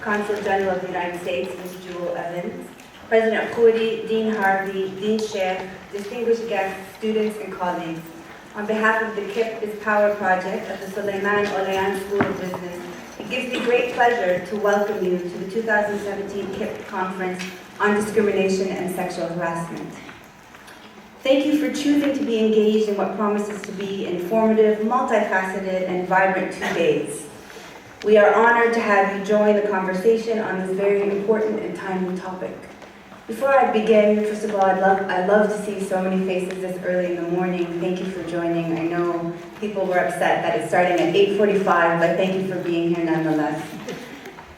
Consul General of the United States, Ms. Jewell, President Khuri, Dean Harvey, Dean Cheikh, distinguished guests, students, and colleagues. On behalf of the KIP is Power Project of the Olayan School of Business, it gives me great pleasure to welcome you to the 2017 KIP Conference on Discrimination and Sexual Harassment. Thank you for choosing to be engaged in what promises to be informative, multifaceted, and vibrant 2 days. We are honored to have you join the conversation on this very important and timely topic. Before I begin, first of all, I'd love to see so many faces this early in the morning. Thank you for joining. I know people were upset that it's starting at 8:45, but thank you for being here nonetheless.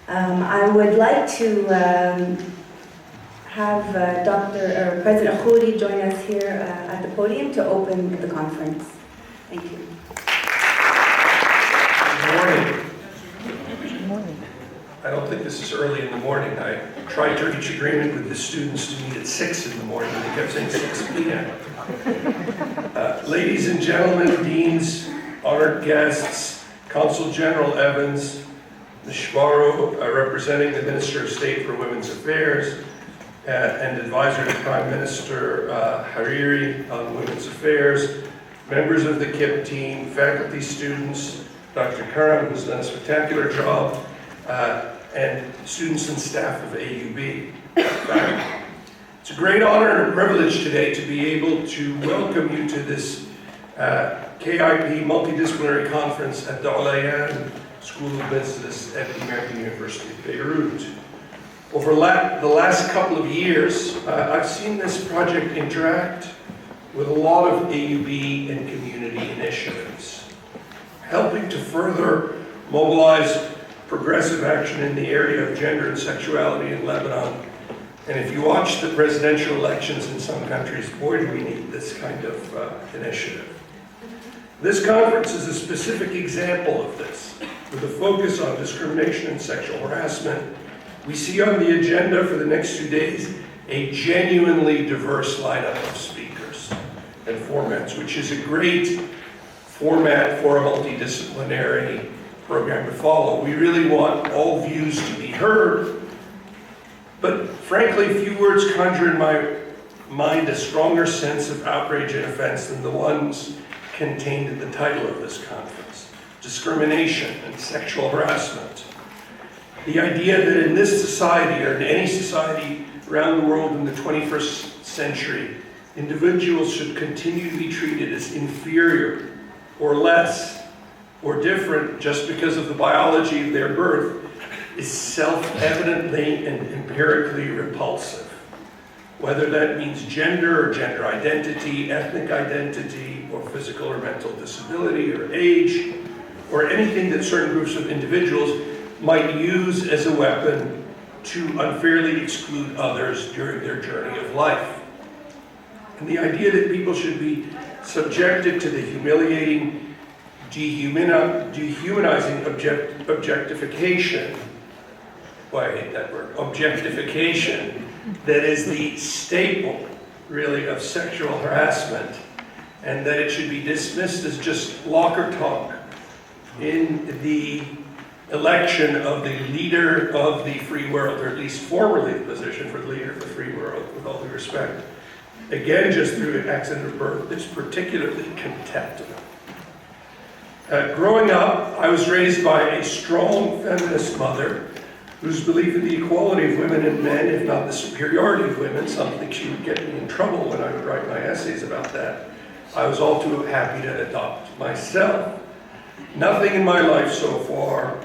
I would like to have President Khuri join us here at the podium to open the conference. Thank you. Good morning. I don't think this is early in the morning. I tried to reach agreement with the students to meet at 6 in the morning. They kept saying 6 p.m. Ladies and gentlemen, deans, honored guests, Consul General Evans, the Chebaro, representing the Minister of State for Women's Affairs, and advisor to Prime Minister Harvey on Women's Affairs, members of the KIP team, faculty, students, Dr. Karam, who's done a spectacular job, and students and staff of AUB. It's a great honor and privilege today to be able to welcome you to this KIP Multidisciplinary Conference at the Olayan School of Business at the American University of Beirut. Over the last couple of years, I've seen this project interact with a lot of AUB and community initiatives, helping to further mobilize progressive action in the area of gender and sexuality in Lebanon. And if you watch the presidential elections in some countries, boy, do we need this kind of initiative. This conference is a specific example of this, with a focus on discrimination and sexual harassment. We see on the agenda for the next 2 days a genuinely diverse lineup of speakers and formats, which is a great format for a multidisciplinary program to follow. We really want all views to be heard, but frankly, few words conjure in my mind a stronger sense of outrage and offense than the ones contained in the title of this conference: discrimination and sexual harassment. The idea that in this society, or in any society around the world in the 21st century, individuals should continue to be treated as inferior or less or different just because of the biology of their birth is self-evidently and empirically repulsive. Whether that means gender or gender identity, ethnic identity, or physical or mental disability or age, or anything that certain groups of individuals might use as a weapon to unfairly exclude others during their journey of life. And the idea that people should be subjected to the humiliating, dehumanizing objectification, boy, I hate that word, objectification, that is the staple, really, of sexual harassment, and that it should be dismissed as just locker talk in the election of the leader of the free world, or at least formerly the position for the leader of the free world, with all due respect. Again, just through an accident of birth, it's particularly contemptible. Growing up, I was raised by a strong feminist mother whose belief in the equality of women and men, if not the superiority of women, something she would get me in trouble when I would write my essays about that, I was all too happy to adopt myself. Nothing in my life so far,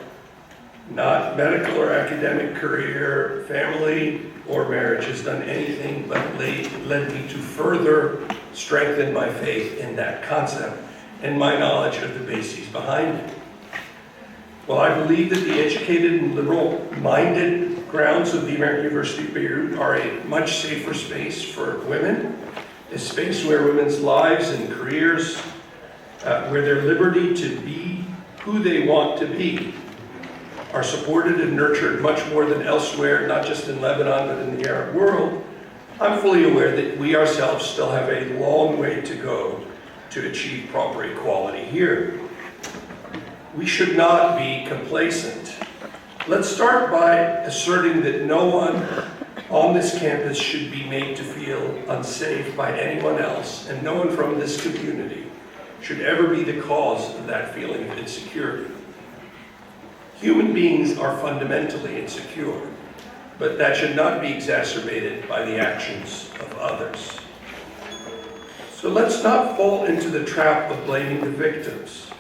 not medical or academic career, family, or marriage, has done anything but led me to further strengthen my faith in that concept and my knowledge of the bases behind it. Well, I believe that the educated and liberal-minded grounds of the American University of Beirut are a much safer space for women, a space where women's lives and careers, where their liberty to be who they want to be, are supported and nurtured much more than elsewhere, not just in Lebanon, but in the Arab world. I'm fully aware that we ourselves still have a long way to go to achieve proper equality here. We should not be complacent. Let's start by asserting that no one on this campus should be made to feel unsafe by anyone else, and no one from this community should ever be the cause of that feeling of insecurity. Human beings are fundamentally insecure, but that should not be exacerbated by the actions of others. So let's not fall into the trap of blaming the victims,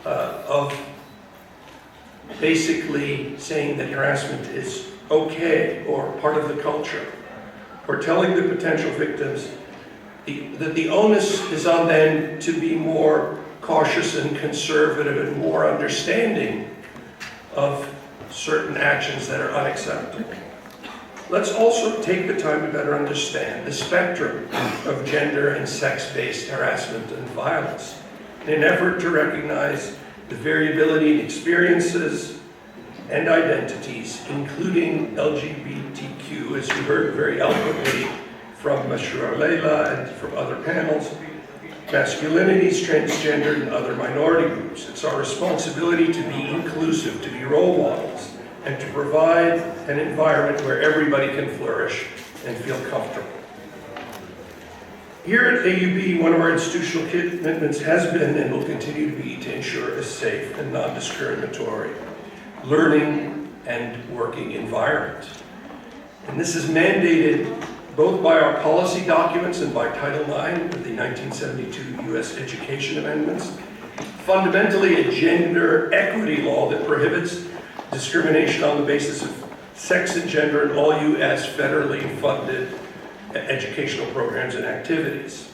of basically saying that harassment is okay or part of the culture, or telling the potential victims that the onus is on them to be more cautious and conservative and more understanding of certain actions that are unacceptable. Let's also take the time to better understand the spectrum of gender and sex-based harassment and violence in an effort to recognize the variability in experiences and identities, including LGBTQ, as you heard very eloquently from Mashroor Leila and from other panels, masculinities, transgender, and other minority groups. It's our responsibility to be inclusive, to be role models, and to provide an environment where everybody can flourish and feel comfortable. Here at AUB, one of our institutional commitments has been and will continue to be to ensure a safe and non-discriminatory learning and working environment. And this is mandated both by our policy documents and by Title IX of the 1972 U.S. Education Amendments. Fundamentally, a gender equity law that prohibits discrimination on the basis of sex and gender in all U.S. federally funded educational programs and activities.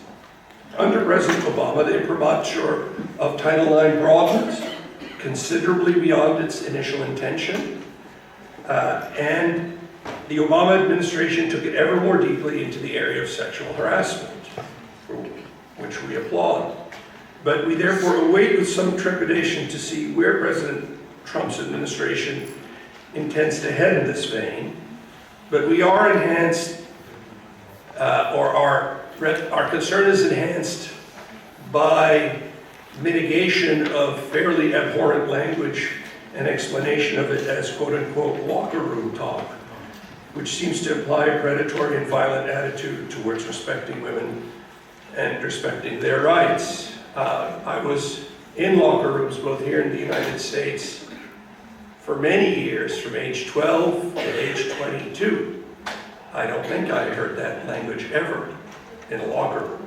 Under President Obama, the imprimatur of Title IX broadened considerably beyond its initial intention, and the Obama administration took it ever more deeply into the area of sexual harassment, for which we applaud. But we therefore await with some trepidation to see where President Trump's administration intends to head in this vein. But we are enhanced, or our concern is enhanced by mitigation of fairly abhorrent language and explanation of it as quote-unquote locker room talk, which seems to imply a predatory and violent attitude towards respecting women and respecting their rights. I was in locker rooms both here in the United States for many years, from age 12 to age 22. I don't think I heard that language ever in a locker room.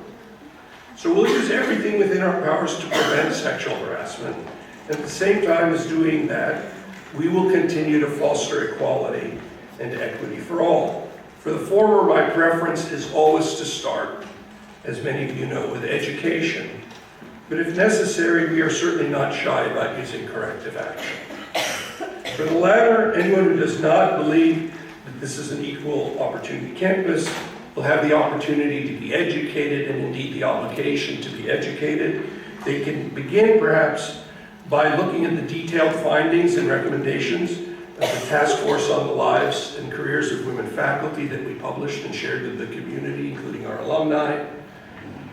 So we'll use everything within our powers to prevent sexual harassment. At the same time as doing that, we will continue to foster equality and equity for all. For the former, my preference is always to start, as many of you know, with education. But if necessary, we are certainly not shy about using corrective action. For the latter, anyone who does not believe that this is an equal opportunity campus will have the opportunity to be educated and indeed the obligation to be educated. They can begin perhaps by looking at the detailed findings and recommendations of the Task Force on the Lives and Careers of Women Faculty that we published and shared with the community, including our alumni,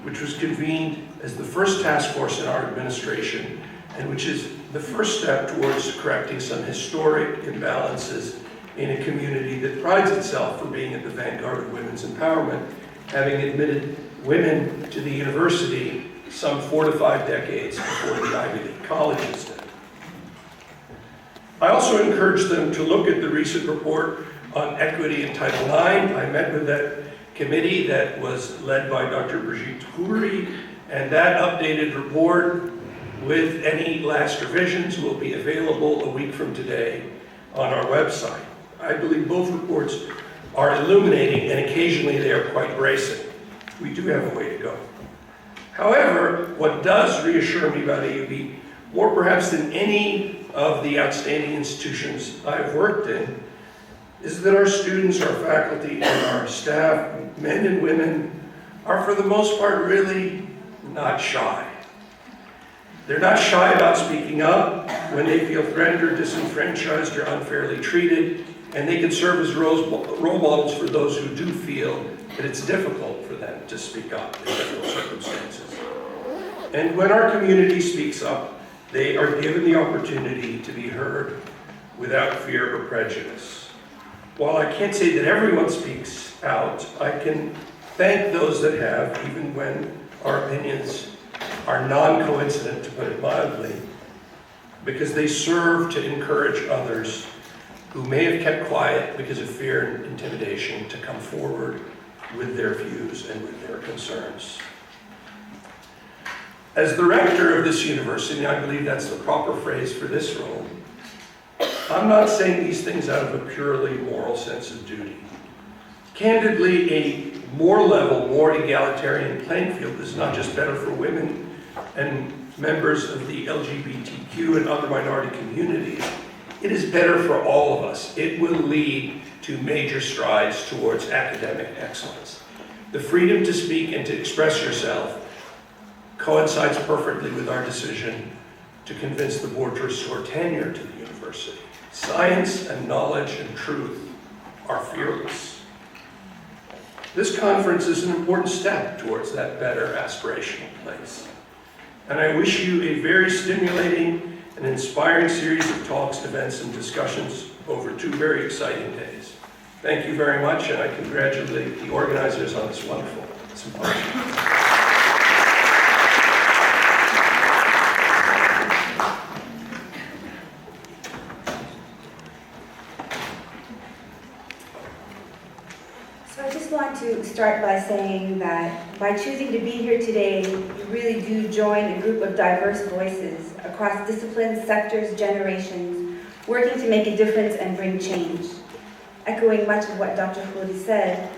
which was convened as the first task force in our administration, and which is the first step towards correcting some historic imbalances in a community that prides itself for being at the vanguard of women's empowerment, having admitted women to the university some 4 to 5 decades before the Ivy League colleges did. I also encourage them to look at the recent report on equity in Title IX. I met with that committee that was led by Dr. Brigitte Khuri, and that updated report with any last revisions will be available a week from today on our website. I believe both reports are illuminating, and occasionally they are quite bracing. We do have a way to go. However, what does reassure me about AUB, more perhaps than any of the outstanding institutions I've worked in, is that our students, our faculty, and our staff, men and women, are for the most part really not shy. They're not shy about speaking up when they feel threatened or disenfranchised or unfairly treated, and they can serve as role models for those who do feel that it's difficult for them to speak up in difficult circumstances. And when our community speaks up, they are given the opportunity to be heard without fear or prejudice. While I can't say that everyone speaks out, I can thank those that have, even when our opinions are non-coincident, to put it mildly, because they serve to encourage others who may have kept quiet because of fear and intimidation to come forward with their views and with their concerns. As the rector of this university, I believe that's the proper phrase for this role, I'm not saying these things out of a purely moral sense of duty. Candidly, a more level, more egalitarian playing field is not just better for women and members of the LGBTQ and other minority communities, it is better for all of us. It will lead to major strides towards academic excellence. The freedom to speak and to express yourself coincides perfectly with our decision to convince the board to restore tenure to the university. Science and knowledge and truth are fearless. This conference is an important step towards that better aspirational place. And I wish you a very stimulating and inspiring series of talks, events, and discussions over 2 very exciting days. Thank you very much, and I congratulate the organizers on this wonderful symposium. So I just want to start by saying that by choosing to be here today, you really do join a group of diverse voices across disciplines, sectors, generations, working to make a difference and bring change. Echoing much of what Dr. Khuri said,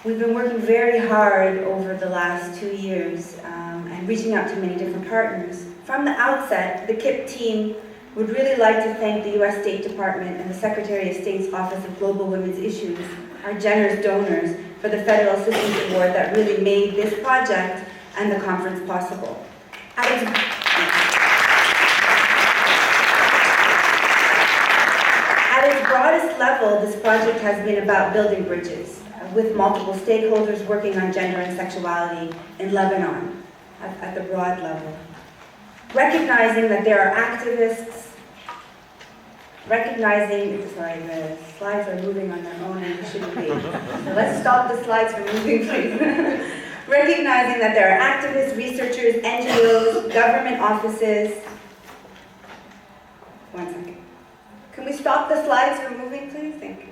we've been working very hard over the last 2 years and reaching out to many different partners. From the outset, the KIP team would really like to thank the U.S. State Department and the Secretary of State's Office of Global Women's Issues, our generous donors, for the Federal Assistance Award that really made this project and the conference possible. At its broadest level, this project has been about building bridges with multiple stakeholders working on gender and sexuality in Lebanon at the broad level. Recognizing that there are activists, sorry, the slides are moving on their own and they shouldn't be. So let's stop the slides from moving, please. Recognizing that there are activists, researchers, NGOs, government offices. One second. Can we stop the slides from moving, please? Thank you.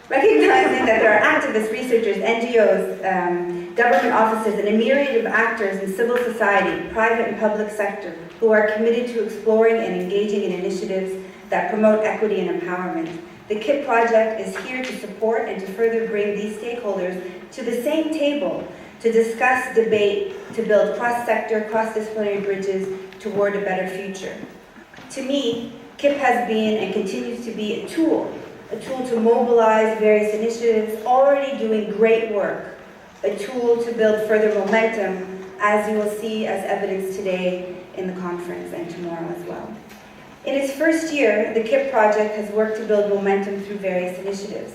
Recognizing that there are activists, researchers, NGOs, government offices, and a myriad of actors in civil society, private and public sector, who are committed to exploring and engaging in initiatives that promote equity and empowerment. The KIP project is here to support and to further bring these stakeholders to the same table to discuss, debate, to build cross-sector, cross-disciplinary bridges toward a better future. To me, KIP has been and continues to be a tool to mobilize various initiatives already doing great work, a tool to build further momentum, as you will see as evidence today in the conference and tomorrow as well. In its first year, the KIP project has worked to build momentum through various initiatives.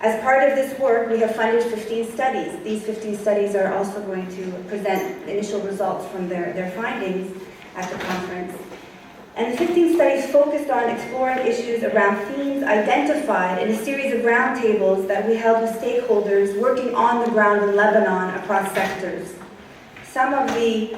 As part of this work, we have funded 15 studies. These 15 studies are also going to present initial results from their findings at the conference. And the 15 studies focused on exploring issues around themes identified in a series of roundtables that we held with stakeholders working on the ground in Lebanon across sectors. Some of the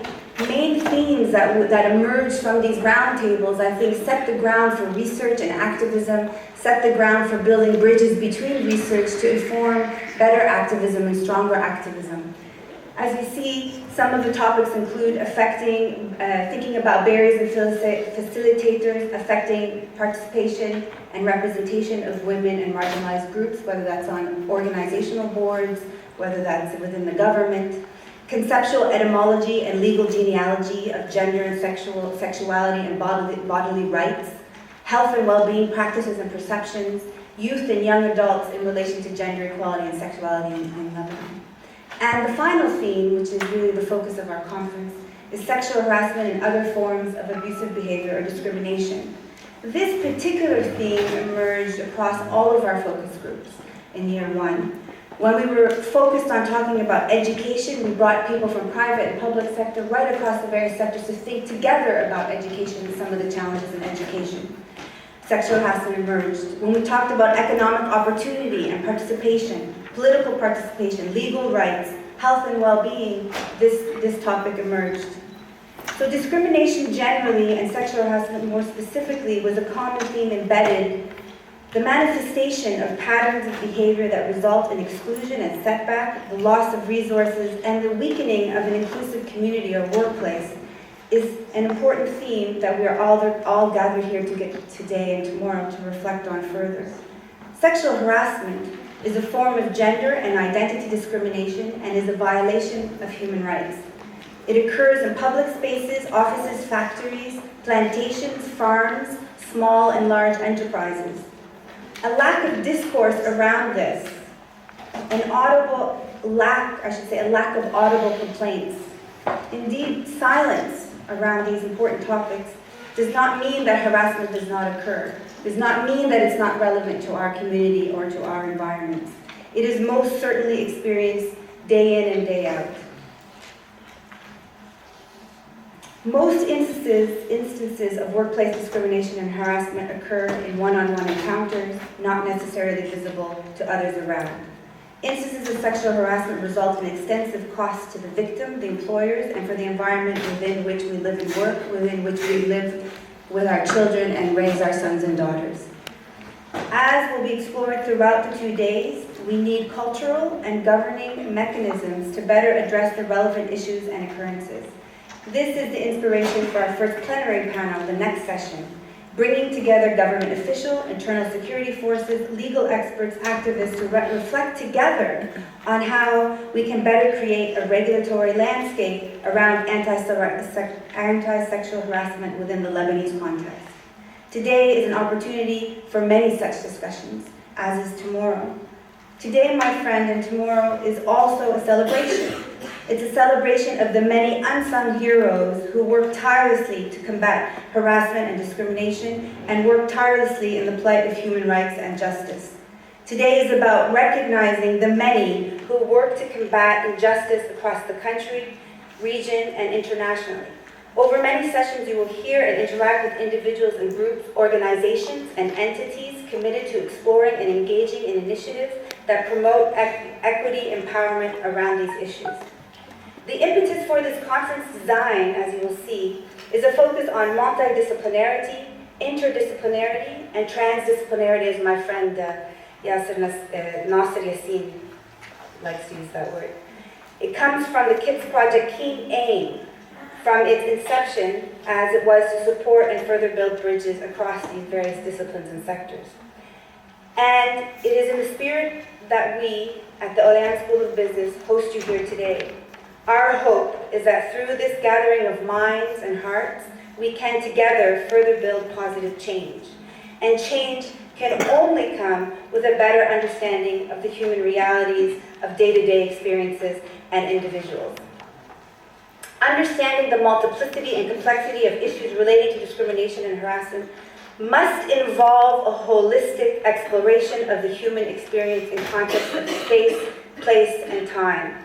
main themes that emerged from these roundtables, I think, set the ground for research and activism, set the ground for building bridges between research to inform better activism and stronger activism. As we see, some of the topics include thinking about barriers and facilitators, affecting participation and representation of women and marginalized groups, whether that's on organizational boards, whether that's within the government, conceptual etymology and legal genealogy of gender and sexuality and bodily rights, health and well-being practices and perceptions, youth and young adults in relation to gender equality and sexuality in Lebanon. And the final theme, which is really the focus of our conference, is sexual harassment and other forms of abusive behavior or discrimination. This particular theme emerged across all of our focus groups in year one. When we were focused on talking about education, we brought people from private and public sector right across the various sectors to think together about education and some of the challenges in education. sexual harassment emerged. When we talked about economic opportunity and participation, political participation, legal rights, health and well-being, this topic emerged. So discrimination generally and sexual harassment more specifically was a common theme embedded, the manifestation of patterns of behavior that result in exclusion and setback, the loss of resources, and the weakening of an inclusive community or workplace is an important theme that we are all gathered here today and tomorrow to reflect on further. Sexual harassment is a form of gender and identity discrimination and is a violation of human rights. It occurs in public spaces, offices, factories, plantations, farms, small and large enterprises. A lack of discourse around this, a lack of audible complaints, indeed silence around these important topics does not mean that harassment does not occur, does not mean that it's not relevant to our community or to our environments. It is most certainly experienced day in and day out. Most instances of workplace discrimination and harassment occur in one-on-one encounters, not necessarily visible to others around. Instances of sexual harassment result in extensive costs to the victim, the employers, and for the environment within which we live and work, within which we live with our children and raise our sons and daughters. As will be explored throughout the 2 days, we need cultural and governing mechanisms to better address the relevant issues and occurrences. This is the inspiration for our first plenary panel, the next session, bringing together government officials, internal security forces, legal experts, activists to reflect together on how we can better create a regulatory landscape around anti-sexual harassment within the Lebanese context. Today is an opportunity for many such discussions, as is tomorrow. Today, my friend, and tomorrow is also a celebration. It's a celebration of the many unsung heroes who work tirelessly to combat harassment and discrimination and work tirelessly in the plight of human rights and justice. Today is about recognizing the many who work to combat injustice across the country, region, and internationally. Over many sessions, you will hear and interact with individuals and groups, organizations, and entities committed to exploring and engaging in initiatives that promote equity empowerment around these issues. The impetus for this conference design, as you will see, is a focus on multidisciplinarity, interdisciplinarity, and transdisciplinarity, as my friend Nasser Yassin likes to use that word. It comes from the KIP's project key aim, from its inception as it was to support and further build bridges across these various disciplines and sectors. And it is in the spirit that we, at the Olayan School of Business, host you here today. Our hope is that through this gathering of minds and hearts, we can together further build positive change. And change can only come with a better understanding of the human realities of day-to-day experiences and individuals. Understanding the multiplicity and complexity of issues relating to discrimination and harassment must involve a holistic exploration of the human experience in context of space, place, and time.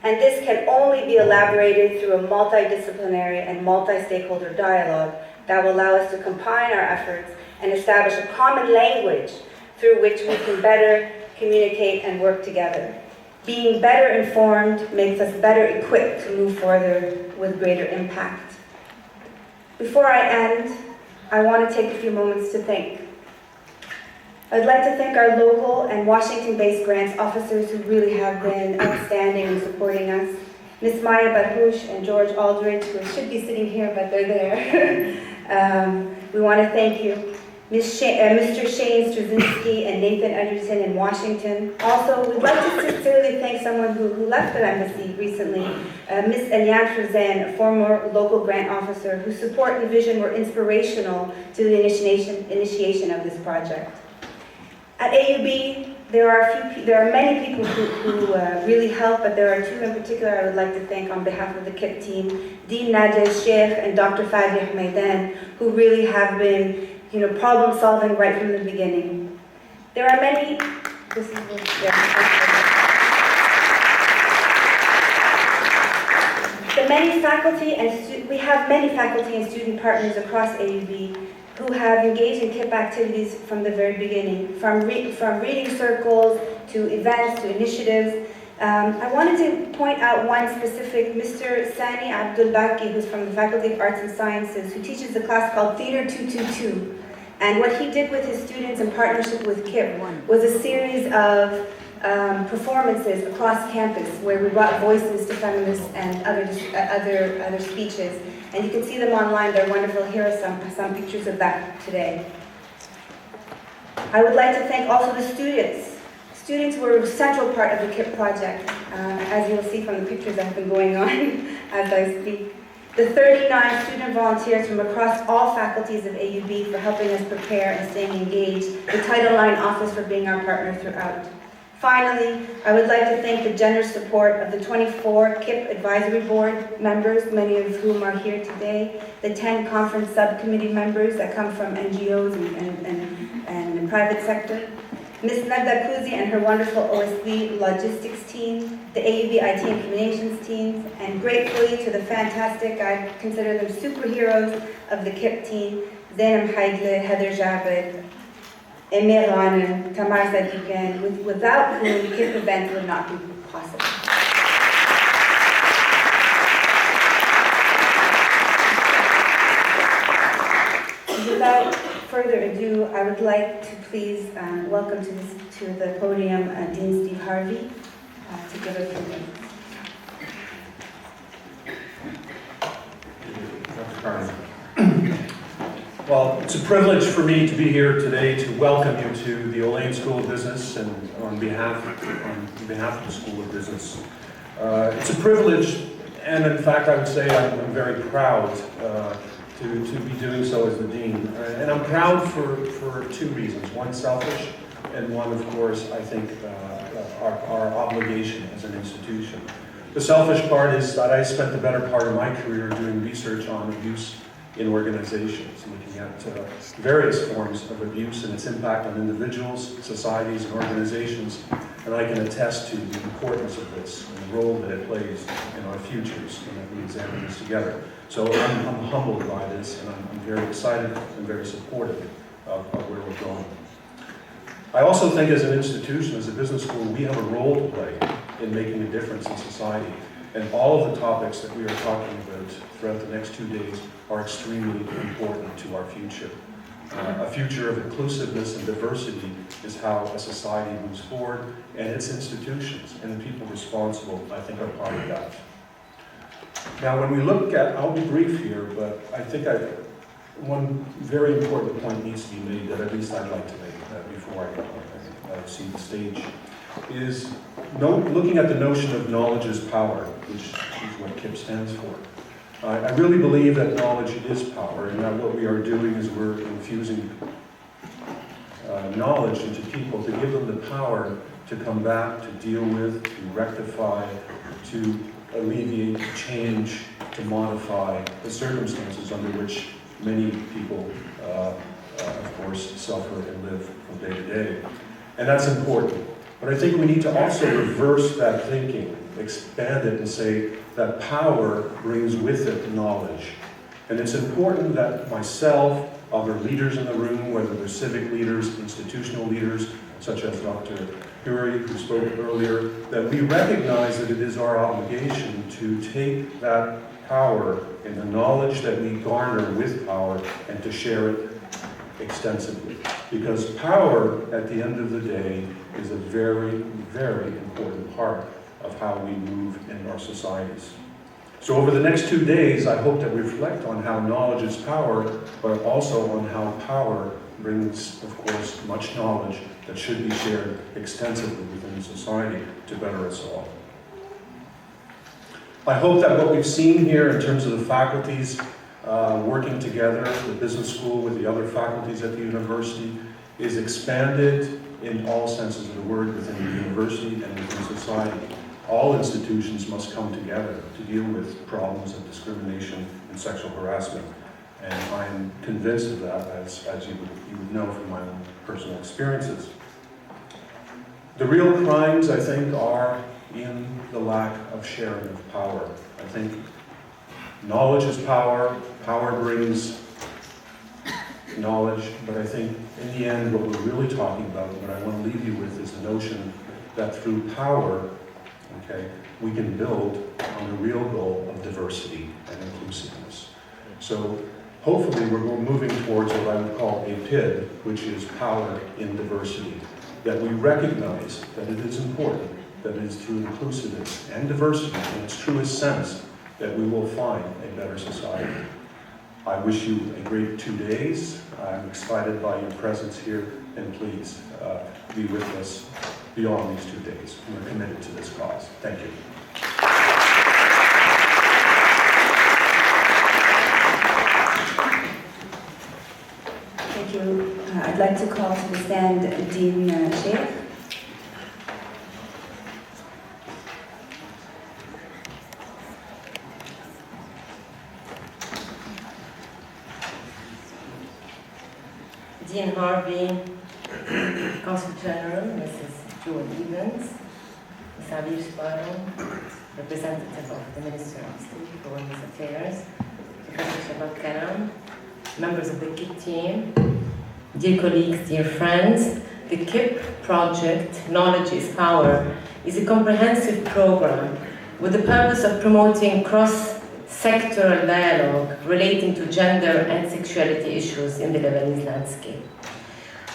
And this can only be elaborated through a multidisciplinary and multi-stakeholder dialogue that will allow us to combine our efforts and establish a common language through which we can better communicate and work together. Being better informed makes us better equipped to move further with greater impact. Before I end, I want to take a few moments to thank. I'd like to thank our local and Washington-based grants officers who really have been outstanding in supporting us. Ms. Maya Barhush and George Aldridge, who should be sitting here, but they're there. We want to thank you. Mr. Shane Straczynski and Nathan Anderson in Washington. Also, we'd like to sincerely thank someone who left the embassy recently, Ms. Eliane Frazan, a former local grant officer whose support and vision were inspirational to the initiation of this project. At AUB, there are many people who really help, but there are two in particular I would like to thank on behalf of the KIP team, Dean Nadia, Cheikh, and Dr. Fadlo, who really have been problem solving right from the beginning. There are many, we have many faculty and student partners across AUB who have engaged in KIP activities from the very beginning, from reading circles to events to initiatives. I wanted to point out one specific, Mr. Sani Abdul Baki, who's from the Faculty of Arts and Sciences, who teaches a class called Theater 222. And what he did with his students in partnership with KIP was a series of performances across campus where we brought voices to feminists and other speeches. And you can see them online, they're wonderful. Here are some pictures of that today. I would like to thank also the students. Students were a central part of the KIP project, as you'll see from the pictures that have been going on as I speak. The 39 student volunteers from across all faculties of AUB for helping us prepare and staying engaged. The Title IX office for being our partner throughout. Finally, I would like to thank the generous support of the 24 KIP Advisory Board members, many of whom are here today, the 10 conference subcommittee members that come from NGOs and the private sector, Ms. Nadia Kuzi and her wonderful OSB logistics team, the AUB IT and communications teams, and gratefully to the fantastic, I consider them superheroes of the KIP team, Zainab Haidle, Heather Javed, Emir Ghanem, Tamar Sadiqan, without whom the KIP event would not be possible. Without further ado, I would like to please welcome to the podium Dean Steve Harvey to give a few minutes. Well, it's a privilege for me to be here today to welcome you to the Olayan School of Business and on behalf of the School of Business. It's a privilege, and in fact I would say I'm very proud to be doing so as the Dean. And I'm proud for two reasons. One, selfish, and one, of course, I think our obligation as an institution. The selfish part is that I spent the better part of my career doing research on abuse in organizations, looking at various forms of abuse and its impact on individuals, societies, and organizations. And I can attest to the importance of this and the role that it plays in our futures and that we examine this together. So I'm humbled by this, and I'm very excited and very supportive of where we're going. I also think as an institution, as a business school, we have a role to play in making a difference in society. And all of the topics that we are talking about throughout the next 2 days are extremely important to our future. A future of inclusiveness and diversity is how a society moves forward, and its institutions and the people responsible, I think, are part of that. Now, when we look at, I'll be brief here, but I think one very important point needs to be made that at least I'd like to make before I see the stage, is looking at the notion of knowledge is power, which is what KIP stands for. I really believe that knowledge is power, and that what we are doing is we're infusing knowledge into people to give them the power to come back, to deal with, to rectify, to alleviate, to change, to modify the circumstances under which many people, of course, suffer and live from day to day. And that's important. But I think we need to also reverse that thinking, expand it and say that power brings with it knowledge. And it's important that myself, other leaders in the room, whether they're civic leaders, institutional leaders, such as Dr. Khuri, who spoke earlier, that we recognize that it is our obligation to take that power and the knowledge that we garner with power and to share it extensively. Because power, at the end of the day, is a very, very important part of how we move in our societies. So over the next 2 days, I hope to reflect on how knowledge is power, but also on how power brings, of course, much knowledge that should be shared extensively within society to better us all. I hope that what we've seen here in terms of the faculties working together, the business school with the other faculties at the university, is expanded in all senses of the word within the university and within society. All institutions must come together to deal with problems of discrimination and sexual harassment. And I'm convinced of that, as you would know from my own personal experiences. The real crimes, I think, are in the lack of sharing of power. I think knowledge is power, power brings knowledge, but I think in the end what we're really talking about, what I want to leave you with, is the notion that through power, okay, we can build on the real goal of diversity and inclusiveness. So hopefully we're moving towards what I would call a PID, which is power in diversity, that we recognize that it is important, that it is through inclusiveness and diversity in its truest sense that we will find a better society. I wish you a great 2 days. I'm excited by your presence here, and please be with us beyond these 2 days. We're committed to this cause. Thank you. Thank you. I'd like to call to the stand Dean Cheikh. Dean Harvey, Consul General, Mrs. Jewell, Ms. Abir, representative of the Minister of State for Women's Affairs, Professor Karam, members of the KIP team, dear colleagues, dear friends. The KIP project, Knowledge is Power, is a comprehensive program with the purpose of promoting cross-sectoral dialogue relating to gender and sexuality issues in the Lebanese landscape.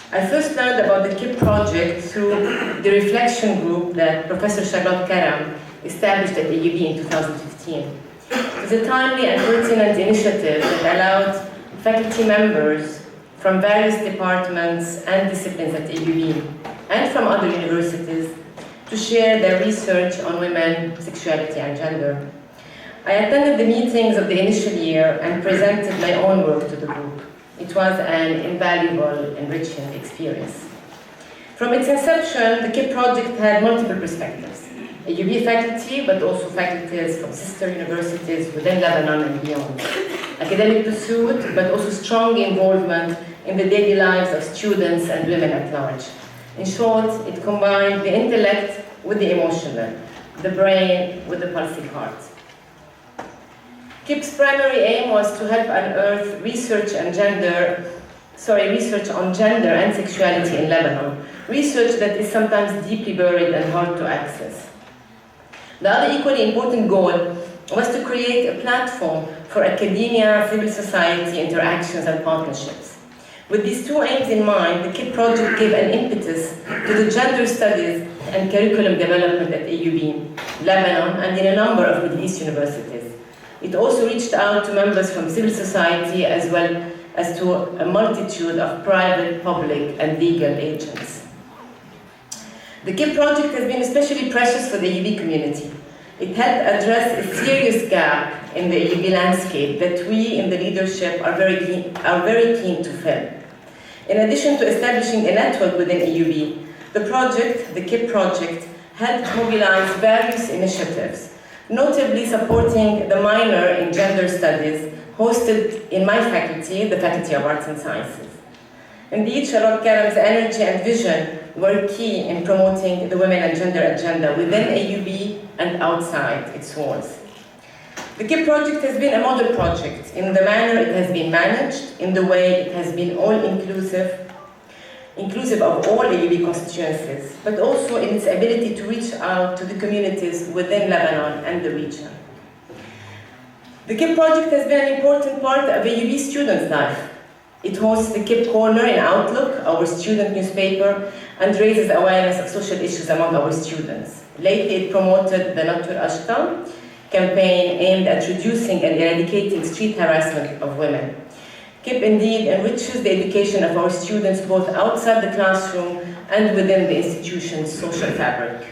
I first learned about the KIP project through the reflection group that Professor Karam established at AUB in 2015. It was a timely and pertinent initiative that allowed faculty members from various departments and disciplines at AUB and from other universities to share their research on women, sexuality, and gender. I attended the meetings of the initial year and presented my own work to the group. It was an invaluable, enriching experience. From its inception, the KIP project had multiple perspectives. AUB faculty, but also faculties from sister universities within Lebanon and beyond. Academic pursuit, but also strong involvement in the daily lives of students and women at large. In short, it combined the intellect with the emotional, the brain with the pulsing heart. KIP's primary aim was to help unearth research on gender and sexuality in Lebanon, research that is sometimes deeply buried and hard to access. The other equally important goal was to create a platform for academia, civil society interactions and partnerships. With these two aims in mind, the KIP project gave an impetus to the gender studies and curriculum development at AUB, Lebanon, and in a number of Middle East universities. It also reached out to members from civil society as well as to a multitude of private, public, and legal agents. The KIP project has been especially precious for the AUB community. It helped address a serious gap in the AUB landscape that we in the leadership are very keen to fill. In addition to establishing a network within AUB, the KIP project, helped mobilize various initiatives, notably supporting the minor in gender studies hosted in my faculty, the Faculty of Arts and Sciences. Indeed, Karam's energy and vision were key in promoting the women and gender agenda within AUB and outside its walls. The KIP project has been a model project in the manner it has been managed, in the way it has been all-inclusive, inclusive of all AUB constituencies, but also in its ability to reach out to the communities within Lebanon and the region. The KIP project has been an important part of AUB students' life. It hosts the KIP Corner in Outlook, our student newspaper, and raises awareness of social issues among our students. Lately, it promoted the Natur Ashta campaign aimed at reducing and eradicating street harassment of women. KIP indeed enriches the education of our students both outside the classroom and within the institution's social fabric.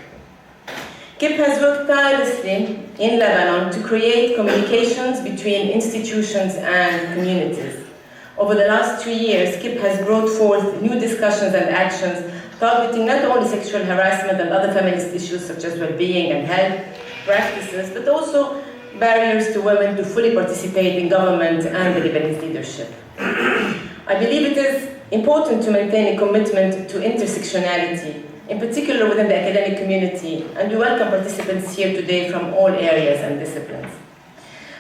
KIP has worked tirelessly in Lebanon to create communications between institutions and communities. Over the last 2 years, KIP has brought forth new discussions and actions targeting not only sexual harassment and other feminist issues such as well-being and health practices, but also barriers to women to fully participate in government and the Lebanese leadership. I believe it is important to maintain a commitment to intersectionality, in particular within the academic community, and we welcome participants here today from all areas and disciplines.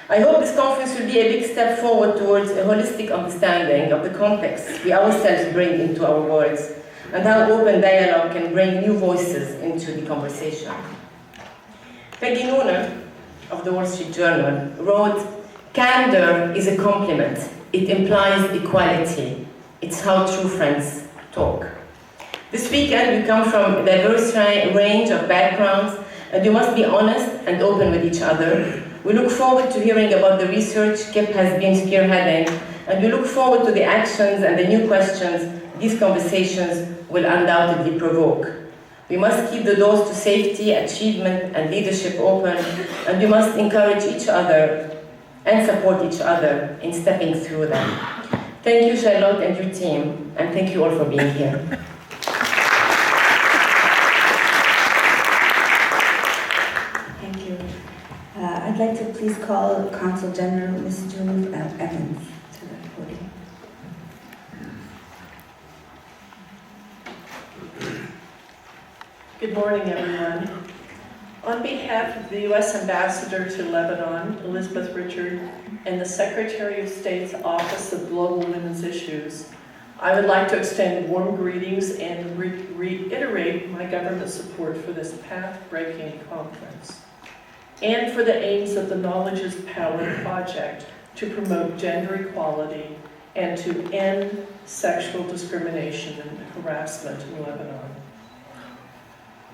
I hope this conference will be a big step forward towards a holistic understanding of the context we ourselves bring into our words and how open dialogue can bring new voices into the conversation. Peggy Noonan of the Wall Street Journal wrote, "Candor is a compliment. It implies equality. It's how true friends talk." This weekend, we come from a diverse range of backgrounds, and you must be honest and open with each other. We look forward to hearing about the research KIP has been spearheading, and we look forward to the actions and the new questions these conversations will undoubtedly provoke. We must keep the doors to safety, achievement, and leadership open, and we must encourage each other and support each other in stepping through them. Thank you, Charlotte and your team, and thank you all for being here. Thank you. I'd like to please call Consul General Ms. Jewell Evans to the podium. Good morning, everyone. On behalf of the U.S. Ambassador to Lebanon, Elizabeth Richard, and the Secretary of State's Office of Global Women's Issues, I would like to extend warm greetings and reiterate my government's support for this path-breaking conference and for the aims of the Knowledge is Power project to promote gender equality and to end sexual discrimination and harassment in Lebanon.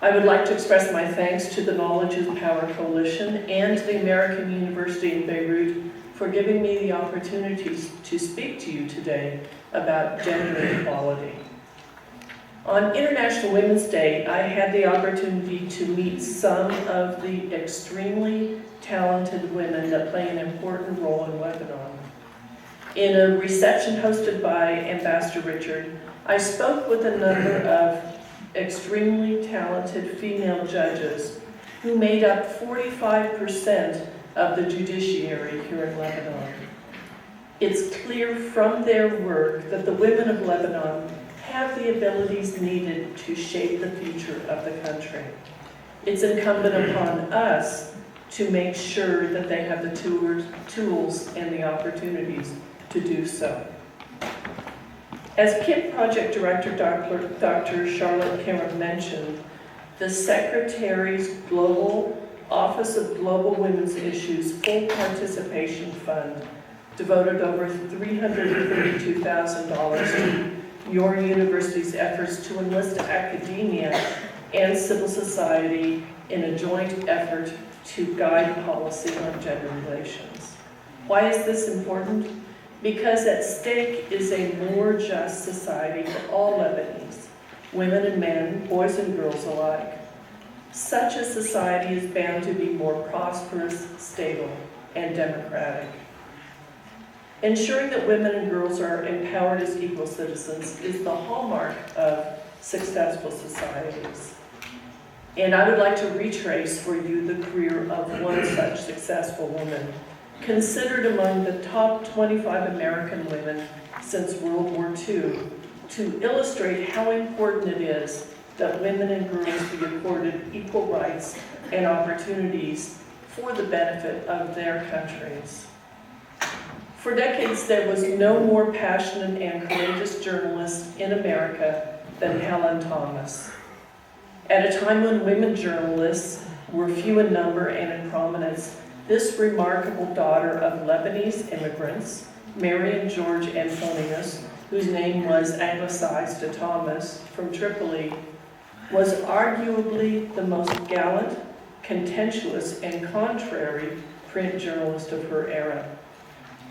I would like to express my thanks to the Knowledge is Power Coalition and to the American University in Beirut for giving me the opportunity to speak to you today about gender equality. On International Women's Day, I had the opportunity to meet some of the extremely talented women that play an important role in Lebanon. In a reception hosted by Ambassador Richard, I spoke with a number of extremely talented female judges who made up 45% of the judiciary here in Lebanon. It's clear from their work that the women of Lebanon have the abilities needed to shape the future of the country. It's incumbent upon us to make sure that they have the tools and the opportunities to do so. As KIP Project Director Dr. Charlotte Karam mentioned, the Secretary's Office of Global Women's Issues Full Participation Fund devoted over $332,000 to your university's efforts to enlist academia and civil society in a joint effort to guide policy on gender relations. Why is this important? Because at stake is a more just society for all Lebanese, women and men, boys and girls alike. Such a society is bound to be more prosperous, stable, and democratic. Ensuring that women and girls are empowered as equal citizens is the hallmark of successful societies. And I would like to retrace for you the career of one such successful woman, considered among the top 25 American women since World War II, to illustrate how important it is that women and girls be accorded equal rights and opportunities for the benefit of their countries. For decades, there was no more passionate and courageous journalist in America than Helen Thomas. At a time when women journalists were few in number and in prominence, this remarkable daughter of Lebanese immigrants, Mary and George Antonius, whose name was anglicized to Thomas, from Tripoli, was arguably the most gallant, contentious, and contrary print journalist of her era.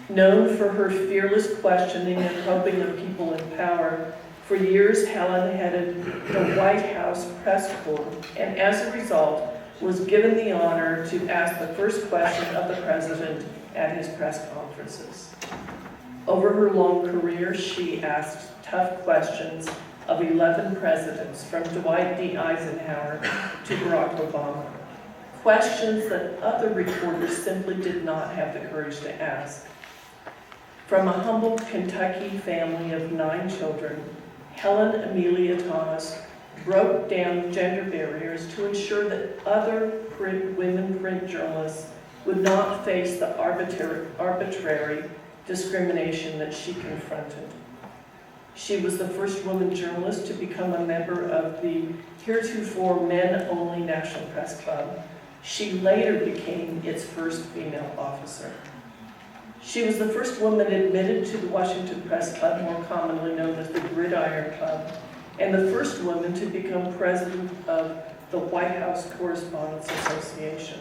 Known for her fearless questioning and probing of people in power, for years Helen headed the White House press corps, and as a result, was given the honor to ask the first question of the president at his press conferences. Over her long career, she asked tough questions of 11 presidents, from Dwight D. Eisenhower to Barack Obama. Questions that other reporters simply did not have the courage to ask. From a humble Kentucky family of 9 children, Helen Amelia Thomas broke down gender barriers to ensure that other women print journalists would not face the arbitrary discrimination that she confronted. She was the first woman journalist to become a member of the heretofore men-only National Press Club. She later became its first female officer. She was the first woman admitted to the Washington Press Club, more commonly known as the Gridiron Club, and the first woman to become president of the White House Correspondents Association.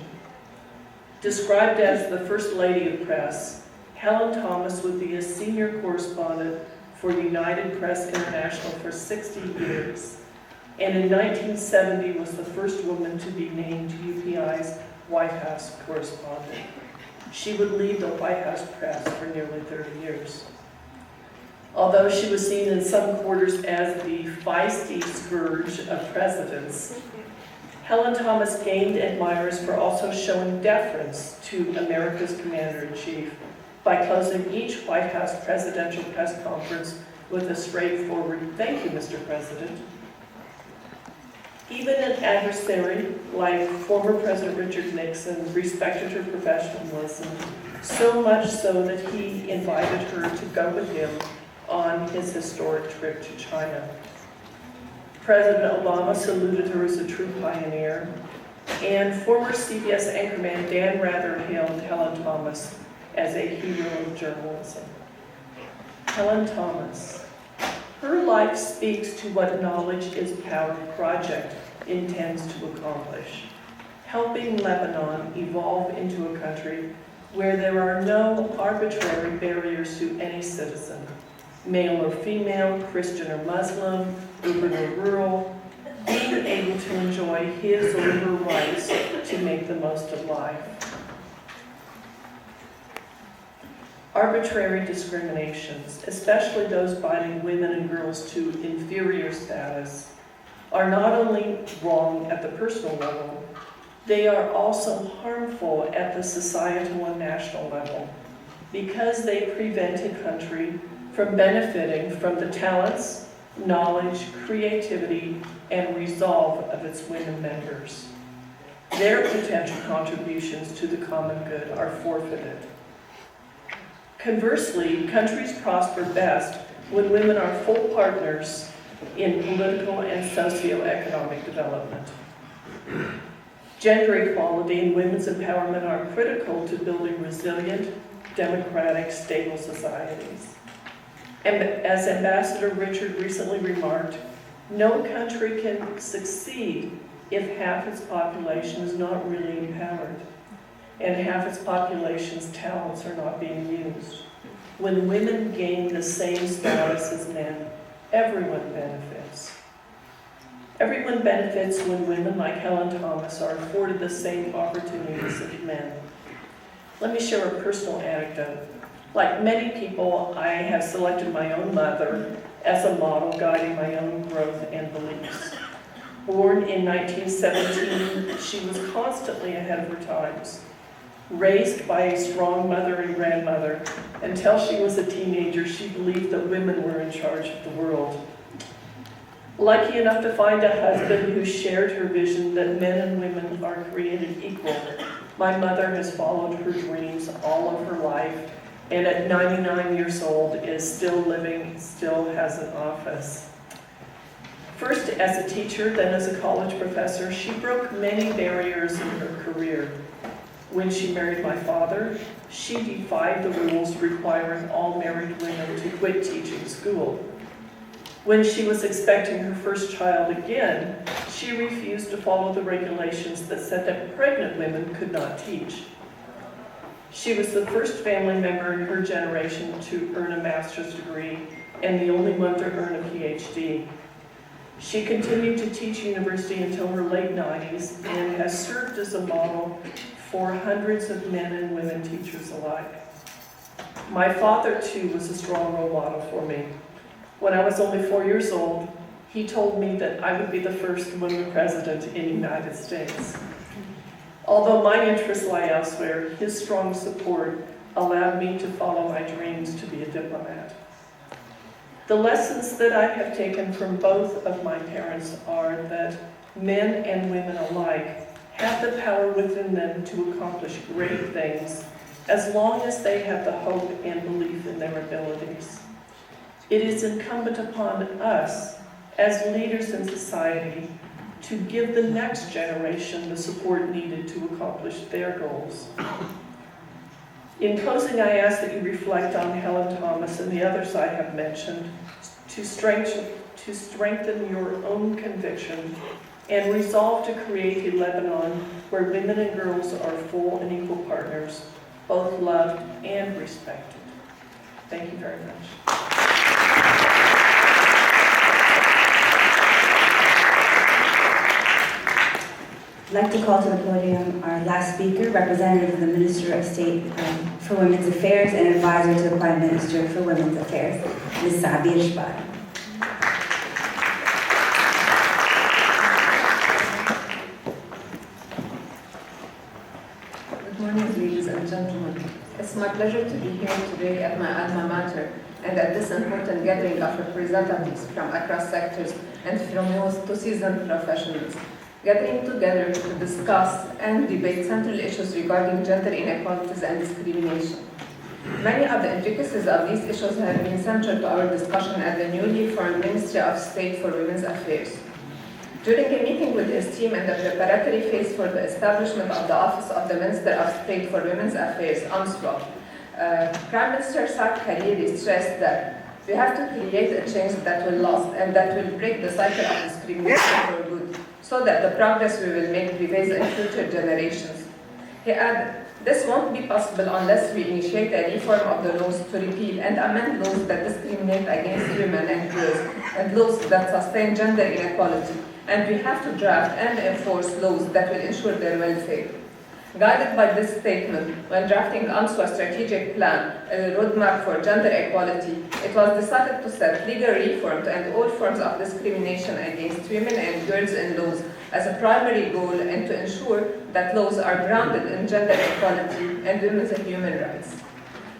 Described as the First Lady of Press, Helen Thomas would be a senior correspondent for United Press International for 60 years, and in 1970 was the first woman to be named UPI's White House correspondent. She would lead the White House press for nearly 30 years. Although she was seen in some quarters as the feisty scourge of presidents, Helen Thomas gained admirers for also showing deference to America's commander-in-chief by closing each White House presidential press conference with a straightforward, "Thank you, Mr. President." Even an adversary like former President Richard Nixon respected her professionalism, so much so that he invited her to go with him on his historic trip to China. President Obama saluted her as a true pioneer, and former CBS anchorman Dan Rather hailed Helen Thomas as a hero of journalism. Helen Thomas. Her life speaks to what Knowledge is Power project intends to accomplish, helping Lebanon evolve into a country where there are no arbitrary barriers to any citizen, male or female, Christian or Muslim, urban or rural, being able to enjoy his or her rights to make the most of life. Arbitrary discriminations, especially those binding women and girls to inferior status, are not only wrong at the personal level, they are also harmful at the societal and national level because they prevent a country from benefiting from the talents, knowledge, creativity, and resolve of its women members. Their potential contributions to the common good are forfeited. Conversely, countries prosper best when women are full partners in political and socioeconomic development. Gender equality and women's empowerment are critical to building resilient, democratic, stable societies. And as Ambassador Richard recently remarked, no country can succeed if half its population is not really empowered and half its population's talents are not being used. When women gain the same status as men, everyone benefits. Everyone benefits when women like Helen Thomas are afforded the same opportunities as men. Let me share a personal anecdote. Like many people, I have selected my own mother as a model guiding my own growth and beliefs. Born in 1917, she was constantly ahead of her times. Raised by a strong mother and grandmother, until she was a teenager, she believed that women were in charge of the world. Lucky enough to find a husband who shared her vision that men and women are created equal, my mother has followed her dreams all of her life, and at 99 years old is still living, still has an office. First as a teacher, then as a college professor, she broke many barriers in her career. When she married my father, she defied the rules requiring all married women to quit teaching school. When she was expecting her first child again, she refused to follow the regulations that said that pregnant women could not teach. She was the first family member in her generation to earn a master's degree and the only one to earn a PhD. She continued to teach university until her late 90s and has served as a model for hundreds of men and women teachers alike. My father, too, was a strong role model for me. When I was only 4 years old, he told me that I would be the first woman president in the United States. Although my interests lie elsewhere, his strong support allowed me to follow my dreams to be a diplomat. The lessons that I have taken from both of my parents are that men and women alike have the power within them to accomplish great things as long as they have the hope and belief in their abilities. It is incumbent upon us as leaders in society to give the next generation the support needed to accomplish their goals. In closing, I ask that you reflect on Helen Thomas and the others I have mentioned to strengthen your own conviction and resolve to create a Lebanon where women and girls are full and equal partners, both loved and respected. Thank you very much. I'd like to call to the podium our last speaker, representative of the Minister of State for Women's Affairs and advisor to the Prime Minister for Women's Affairs, Ms. Abir Chebaro. Good morning, ladies and gentlemen. It's my pleasure to be here today at my alma mater and at this important gathering of representatives from across sectors and from youth to seasoned professionals, gathering together to discuss and debate central issues regarding gender inequalities and discrimination. Many of the intricacies of these issues have been central to our discussion at the newly formed Ministry of State for Women's Affairs. During a meeting with his team in the preparatory phase for the establishment of the Office of the Minister of State for Women's Affairs, UNSWA, Prime Minister Saad Hariri stressed that we have to create a change that will last and that will break the cycle of discrimination for good, so that the progress we will make prevails in future generations. He added, this won't be possible unless we initiate a reform of the laws to repeal and amend laws that discriminate against women and girls, and laws that sustain gender inequality. And we have to draft and enforce laws that will ensure their welfare. Guided by this statement, when drafting UNSWA's strategic plan, a roadmap for gender equality, it was decided to set legal reform to end all forms of discrimination against women and girls in laws as a primary goal, and to ensure that laws are grounded in gender equality and women's human rights.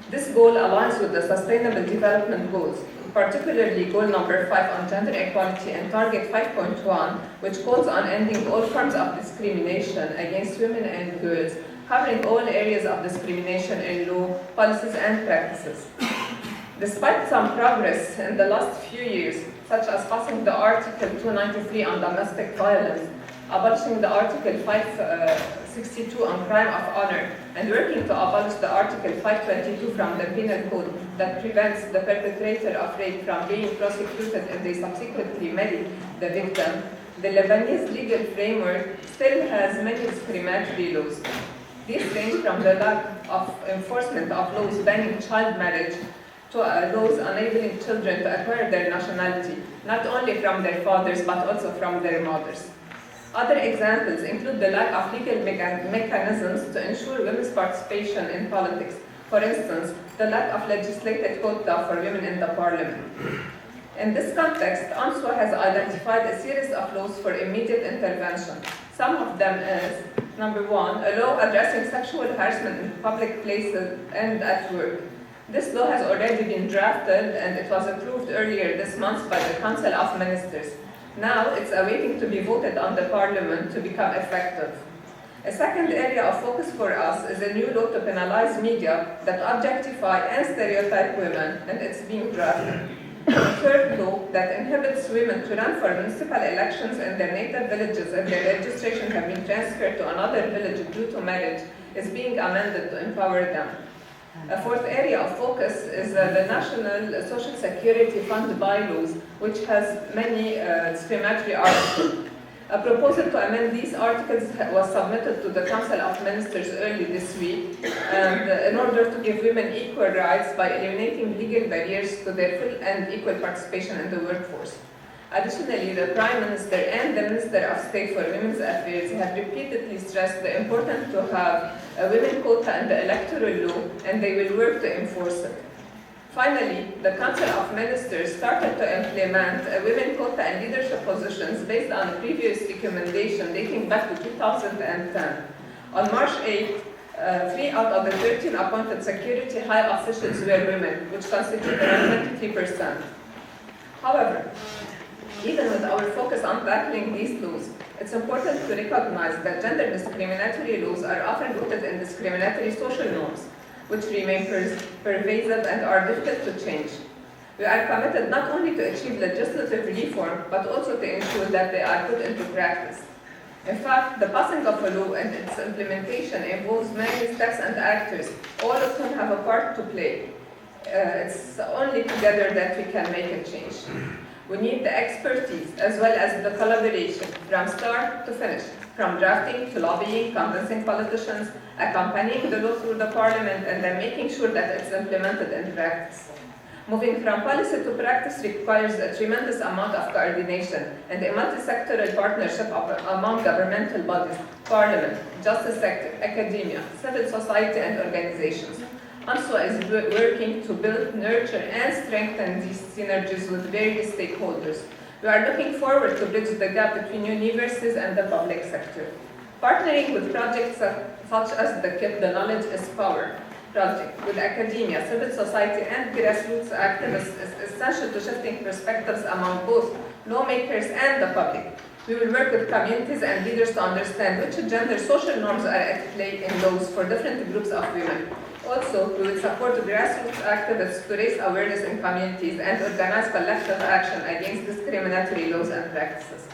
This goal aligns with the Sustainable Development Goals, particularly goal number 5 on gender equality and target 5.1, which calls on ending all forms of discrimination against women and girls, covering all areas of discrimination in law, policies, and practices. Despite some progress in the last few years, such as passing the Article 293 on domestic violence, abolishing the Article 562 on crime of honor, and working to abolish the Article 522 from the Penal Code that prevents the perpetrator of rape from being prosecuted if they subsequently marry the victim, the Lebanese legal framework still has many discriminatory laws. These range from the lack of enforcement of laws banning child marriage to laws enabling children to acquire their nationality, not only from their fathers but also from their mothers. Other examples include the lack of legal mechanisms to ensure women's participation in politics. For instance, the lack of legislated quota for women in the parliament. In this context, UNSWA has identified a series of laws for immediate intervention. Some of them is, number 1, a law addressing sexual harassment in public places and at work. This law has already been drafted and it was approved earlier this month by the Council of Ministers. Now it's awaiting to be voted on the Parliament to become effective. A second area of focus for us is a new law to penalize media that objectify and stereotype women, and it's being drafted. A third law that inhibits women to run for municipal elections in their native villages if their registration have been transferred to another village due to marriage is being amended to empower them. A fourth area of focus is the National Social Security Fund bylaws, which has many discriminatory articles. A proposal to amend these articles was submitted to the Council of Ministers early this week, and in order to give women equal rights by eliminating legal barriers to their full and equal participation in the workforce. Additionally, the Prime Minister and the Minister of State for Women's Affairs have repeatedly stressed the importance to have a women quota in the electoral law, and they will work to enforce it. Finally, the Council of Ministers started to implement a women quota in leadership positions based on a previous recommendation dating back to 2010. On March 8, 3 out of the 13 appointed security high officials were women, which constitute around 23%. However, even with our focus on tackling these laws, It's important to recognize that gender discriminatory laws are often rooted in discriminatory social norms, which remain pervasive and are difficult to change. We are committed not only to achieve legislative reform, but also to ensure that they are put into practice. In fact, the passing of a law and its implementation involves many steps and actors, all of whom have a part to play. It's only together that we can make a change. We need the expertise as well as the collaboration from start to finish, from drafting to lobbying, convincing politicians, accompanying the law through the parliament, and then making sure that it's implemented in practice. Moving from policy to practice requires a tremendous amount of coordination and a multi-sectoral partnership among governmental bodies, parliament, justice sector, academia, civil society, and organizations. ANSWA is working to build, nurture, and strengthen these synergies with various stakeholders. We are looking forward to bridge the gap between universities and the public sector. Partnering with projects such as the KIP, the Knowledge is Power project, with academia, civil society, and grassroots activists is essential to shifting perspectives among both lawmakers and the public. We will work with communities and leaders to understand which gender social norms are at play in laws for different groups of women. Also, we will support grassroots activists to raise awareness in communities and organize collective action against discriminatory laws and practices.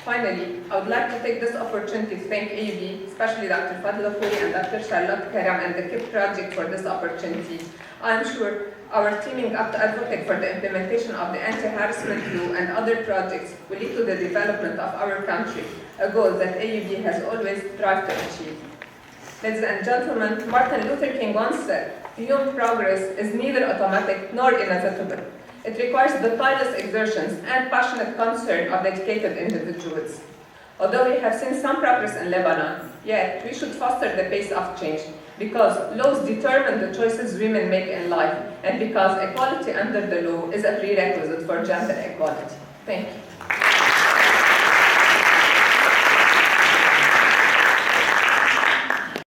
Finally, I would like to take this opportunity to thank AUB, especially Dr. Fadlo Khuri and Dr. Karam and the KIP project for this opportunity. I am sure our teaming up to advocate for the implementation of the anti-harassment law and other projects will lead to the development of our country, a goal that AUB has always strived to achieve. Ladies and gentlemen, Martin Luther King once said, "Human progress is neither automatic nor inevitable. It requires the tireless exertions and passionate concern of dedicated individuals." Although we have seen some progress in Lebanon, yet we should foster the pace of change, because laws determine the choices women make in life, and because equality under the law is a prerequisite for gender equality. Thank you.